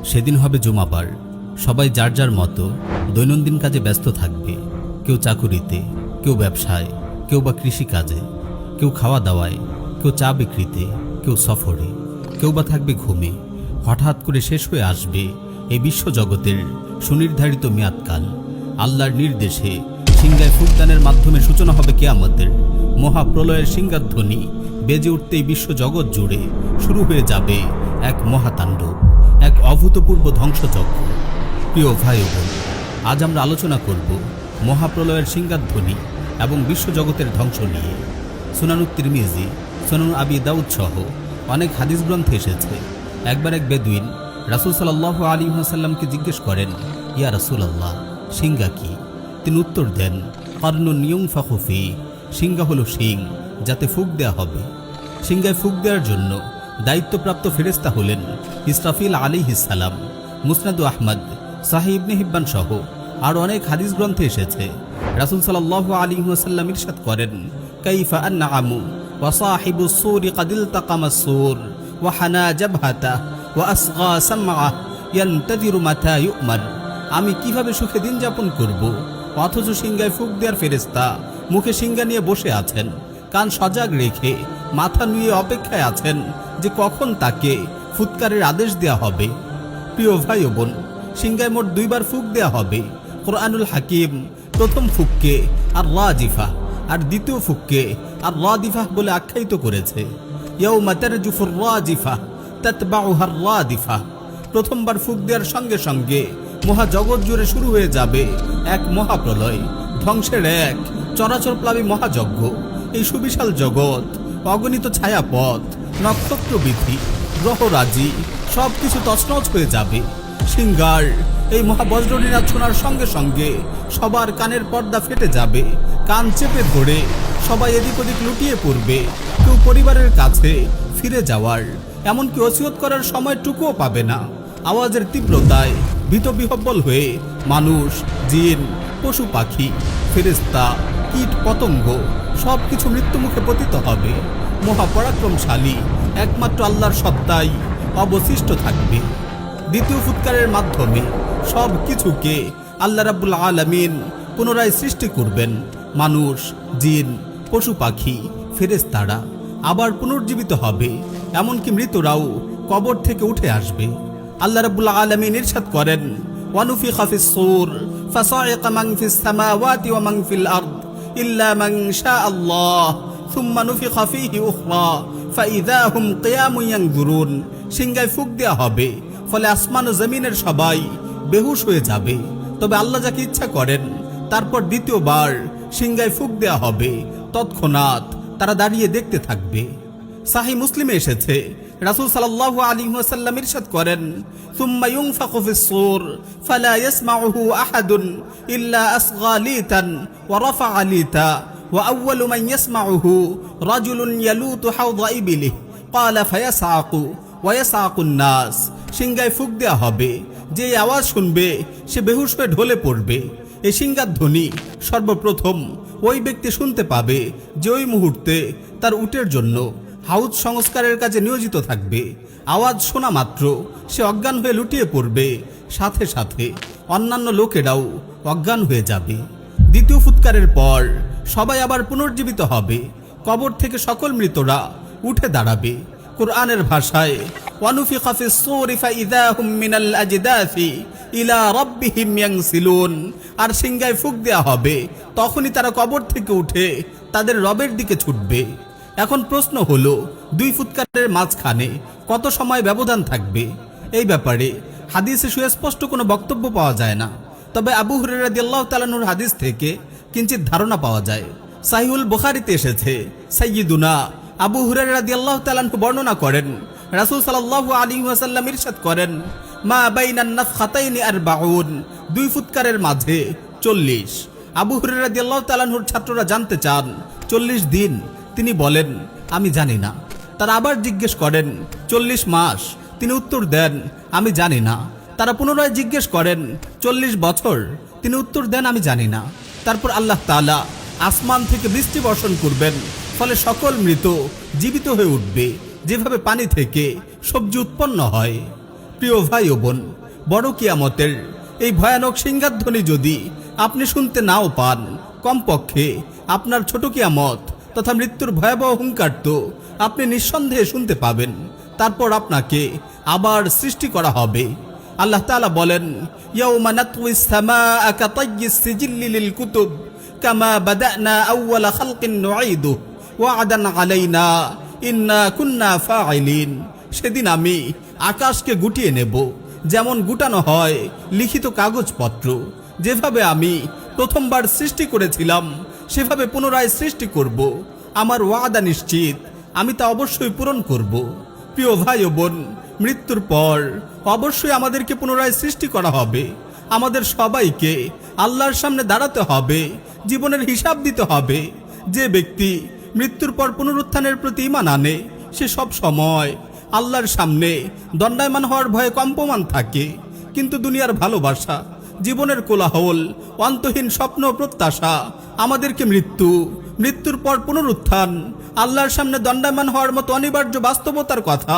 সেদিন হবে জুমাবার। সবাই যার যার মতো দৈনন্দিন কাজে ব্যস্ত থাকবে। কেউ চাকুরিতে, কেউ ব্যবসায়, কেউ বা কৃষিকাজে, কেউ খাওয়া দাওয়ায়, কেউ চা বিক্রিতে, কেউ সফরে, কেউ বা থাকবে ঘুমে। হঠাৎ করে শেষ হয়ে আসবে এই বিশ্বজগতের সুনির্ধারিত মেয়াদকাল। আল্লাহর নির্দেশে সিংহায় ফুকদানের মাধ্যমে সূচনা হবে কিয়ামতের। মহাপ্রলয়ের সিংহাধ্বনি বেজে উঠতেই বিশ্বজগৎ জুড়ে শুরু হয়ে যাবে এক মহাতাণ্ডব, এক অভূতপূর্ব ধ্বংসযজ্ঞ। প্রিয় ভাই ও বোন, আজ আমরা আলোচনা করব মহাপ্রলয়ের সিংহাধ্বনি এবং বিশ্বজগতের ধ্বংস নিয়ে। সুনানুত তিরমিজি, সুনান আবি দাউদ সহ অনেক হাদিস গ্রন্থে এসেছে, একবার এক বেদুইন রাসূল সাল্লাল্লাহু আলাইহি ওয়াসাল্লামকে জিজ্ঞেস করেন, ইয়া রাসূলুল্লাহ, সিংহা কি? তিনি উত্তর দেন, কারনুন ইউনফাখু ফি, সিংহা হলো শিং, যাতে ফুঁক দেয়া হবে। সিংহায় ফুঁক দেওয়ার জন্য দায়িত্বপ্রাপ্ত ফেরেশতা হলেন ইসরাফিল আলাইহিস সালাম। মুসনাদ আহমদ, সাহিহ ইবনে হিব্বান সহ আর অনেক হাদিস গ্রন্থে এসেছে, রাসূল সাল্লাল্লাহু আলাইহি ওয়াসাল্লাম ইরশাদ করেন, কাইফা আনআমু ওয়া সাহিবুস সূরি ক্বাদ ইলতাকামাস সূর ওয়া হানা জাবহাতা ওয়া আসগা সামআ ইয়ানতাযিরু মাতা ইউমার। আমি কিভাবে সুখে দিন যাপন করব, অথচ সিংহায় ফুঁক দেওয়ার ফেরেশতা মুখে সিংহা নিয়ে বসে আছেন, কান সজাগ রেখে মাথা নুয়ে অপেক্ষায় আছেন যে কখন তাকে ফুৎকারের আদেশ দেয়া হবে। প্রিয় ভাই ও বোন, সিংহায় মোট দুইবার ফুঁক দেয়া হবে। কোরআনুল হাকিম প্রথম ফুঁককে আর রাজিফা আর দ্বিতীয় ফুঁককে আর রাদিফা বলে আখ্যায়িত করেছে। ইয়াউমা তারজুফুর রাজিফা তাতবাউহার রাদিফা। প্রথমবার ফুঁক দেওয়ার সঙ্গে সঙ্গে মহাজগৎ জুড়ে শুরু হয়ে যাবে এক মহাপ্রলয়, ধ্বংসের এক চরাচরপ্লাবী মহাযজ্ঞ। এই সুবিশাল জগৎ, অগণিত ছায়াপথ, নক্ষত্রবিধি, গ্রহরাজি সবকিছু তছনছ হয়ে যাবে। সিংহার এই মহাবজ্রনীনাদ শোনার সঙ্গে সঙ্গে সবার কানের পর্দা ফেটে যাবে। কান চেপে ধরে সবাই এদিক ওদিক লুটিয়ে পড়বে। কেউ পরিবারের কাছে ফিরে যাওয়ার, এমনকি ওসিয়ত করার সময়টুকুও পাবে না। আওয়াজের তীব্রতায় ভীতবিহ্বল হয়ে মানুষ, জিন, পশু পাখি, ফেরেশতা, কীট পতঙ্গ সবকিছু মৃত্যুমুখে পতিত হবে। মহাপরাক্রমশালী একমাত্র আল্লাহর সত্তাই অবশিষ্ট থাকবে। দ্বিতীয় ফুৎকারের মাধ্যমে সব কিছুকে আল্লাহ রাব্বুল আলামিন পুনরায় সৃষ্টি করবেন। মানুষ, জিন, পশু পাখি, ফেরেশতারা আবার পুনর্জীবিত হবে, এমনকি মৃতরাও কবর থেকে উঠে আসবে। আল্লাহ রাব্বুল আলামিন ইরশাদ করেন, ওয়ানুফিখা ফিস সূর ফাসাইকা মান ফিস সামাওয়াতি ওয়া মান ফিল আরদ ইল্লা মান শাআল্লাহ সুম্মা নুফিখা ফীহি উখরা ফাইযা হুম কিয়ামুন ইয়ানজুরুন। সিংহায় ফুঁক দেয়া হবে, ফলে আসমান ও জমিনের সবাই বেহুশ হয়ে যাবে, তবে আল্লাহ যাকে ইচ্ছা করেন। তারপর দ্বিতীয়বার সিংহায় ফুঁক দেয়া হবে, তৎক্ষণাৎ তারা দাঁড়িয়ে দেখতে থাকবে। সাহিহ মুসলিমে এসেছে, রাসূল সাল্লাল্লাহু আলাইহি ওয়াসাল্লাম ইরশাদ করেন, সুম্মা ইউনফাখু ফিস সূর ফালা ইয়াসমাউহু আহাদুন ইল্লা আসগা লিতান ওয়া রাফা লিতা ওয়া আউয়ালু মান ইয়াসমাউহু রাজুলুন ইয়ালুতু হাওদা ইবিলিহি ক্বালা ফায়াসআকু ওয়া ইয়াসআকুন নাস। সিংহায় ফুঁক দেয়া হবে, যে আওয়াজ শুনবে সে বেহুশ হয়ে ঢলে পড়বে। এই সিংহার ধ্বনি সর্বপ্রথম ওই ব্যক্তি শুনতে পাবে যে ওই মুহূর্তে তার উটের জন্য হাউজ সংস্কারের কাজে নিয়োজিত থাকবে। আওয়াজ শোনা মাত্র সে অজ্ঞান হয়ে লুটিয়ে পড়বে, সাথে সাথে অন্যান্য লোকেরাও অজ্ঞান হয়ে যাবে। দ্বিতীয় ফুৎকারের পর সবাই আবার পুনর্জীবিত হবে, কবর থেকে সকল মৃতরা উঠে দাঁড়াবে। কুরআনের ভাষায়, ওয়ানুফিখা ফিস সূরি ফাইযা হুম মিনাল আজদাসি ইলা রাব্বিহিম ইয়ানসিলুন। আর সিংহায় ফুঁক দেয়া হবে, তখনই তারা কবর থেকে উঠে তাদের রবের দিকে ছুটবে। এখন প্রশ্ন হলো, দুই ফুৎকারের মাঝখানে কত সময় ব্যবধান থাকবে? এই ব্যাপারে হাদিসে সুস্পষ্ট কোনো বক্তব্য পাওয়া যায় না, তবে আবু হুরায়রা রাদিয়াল্লাহু তাআলা আনহুর হাদিস থেকে কিঞ্চিত ধারণা পাওয়া যায়। সাহিহুল বুখারীতে এসেছে, সাইয়্যিদুনা আবু হুরায়রা রাদিয়াল্লাহু তাআলা আনহু বর্ণনা করেন, রাসূল সাল্লাল্লাহু আলাইহি ওয়াসাল্লাম ইরশাদ করেন, মা বাইনান নাফখাতাইনি 40, দুই ফুৎকারের মাঝে 40। আবু হুরায়রা রাদিয়াল্লাহু তাআলা আনহুর ছাত্ররা জানতে চান, 40 দিন? তিনি বলেন, আমি জানি না। তারা আবার জিজ্ঞেস করেন, 40 মাস? তিনি উত্তর দেন, আমি জানি না। তারা পুনরায় জিজ্ঞেস করেন, 40 বছর? তিনি উত্তর দেন, আমি জানি না। তারপর আল্লাহ তাআলা আসমান থেকে বৃষ্টি বর্ষণ করবেন, ফলে সকল মৃত জীবিত হয়ে উঠবে, যেভাবে পানি থেকে সবজি উৎপন্ন হয়। প্রিয় ভাই ও বোন, বড় কিয়ামতের এই ভয়ানক সিংহাধ্বনি যদি আপনি শুনতে নাও পান, কমপক্ষে আপনার ছোট কিয়ামত তথা মৃত্যুর ভয়াবহ হুঙ্কার তো আপনি নিঃসন্দেহে শুনতে পাবেন। তারপর আপনাকে আবার সৃষ্টি করা হবে। আল্লাহ তাআলা বলেন, ইয়াউমা নাতউইস সামাআ কাতাইয়িস সিজিল্লি লিল কুতুব কামা বাদানা আউওয়ালা খালকিন নুঈদু ওয়া'দান আলাইনা ইন্না কুন্না ফাইলিন। সেদিন আমি আকাশকে গুটিয়ে নেব, যেমন গুটানো হয় লিখিত কাগজপত্র। যেভাবে আমি প্রথমবার সৃষ্টি করেছিলাম সেভাবে পুনরায় সৃষ্টি করব। আমার ওয়াদা নিশ্চিত, আমি তা অবশ্যই পূরণ করব। প্রিয় ভাই ও বোন, মৃত্যুর পর অবশ্যই আমাদেরকে পুনরায় সৃষ্টি করা হবে। আমাদের সবাইকে আল্লাহর সামনে দাঁড়াতে হবে, জীবনের হিসাব দিতে হবে। যে ব্যক্তি মৃত্যুর পর পুনরুত্থানের প্রতি ঈমান আনে সে সব সময় আল্লাহর সামনে দণ্ডায়মান হওয়ার ভয়ে কম্পমান থাকে। কিন্তু দুনিয়ার ভালোবাসা, জীবনের কোলাহল, অন্তহীন স্বপ্ন প্রত্যাশা আমাদেরকে মৃত্যুর পর পুনরুত্থান, আল্লাহর সামনে দণ্ডায়মান হওয়ার মতো অনিবার্য বাস্তবতার কথা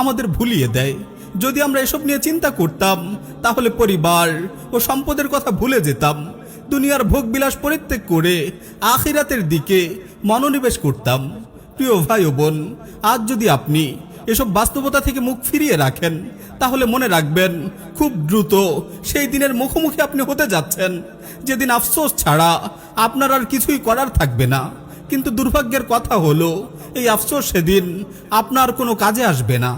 আমাদের ভুলিয়ে দেয়। যদি আমরা এসব নিয়ে চিন্তা করতাম তাহলে পরিবার ও সম্পদের কথা ভুলে যেতাম, দুনিয়ার ভোগবিলাস পরিত্যাগ করে আখিরাতের দিকে মনোনিবেশ করতাম। প্রিয় ভাই ও বোন, আজ যদি আপনি এসব বাস্তবতা থেকে মুখ ফিরিয়ে রাখেন তাহলে মনে রাখবেন, খুব দ্রুত সেই দিনের মুখোমুখি আপনি হতে যাচ্ছেন, যেদিন আফসোস ছাড়া আপনার আর কিছুই করার থাকবে না। কিন্তু দুর্ভাগ্যের কথা হলো, এই আফসোস সেদিন আপনার কোনো কাজে আসবে না।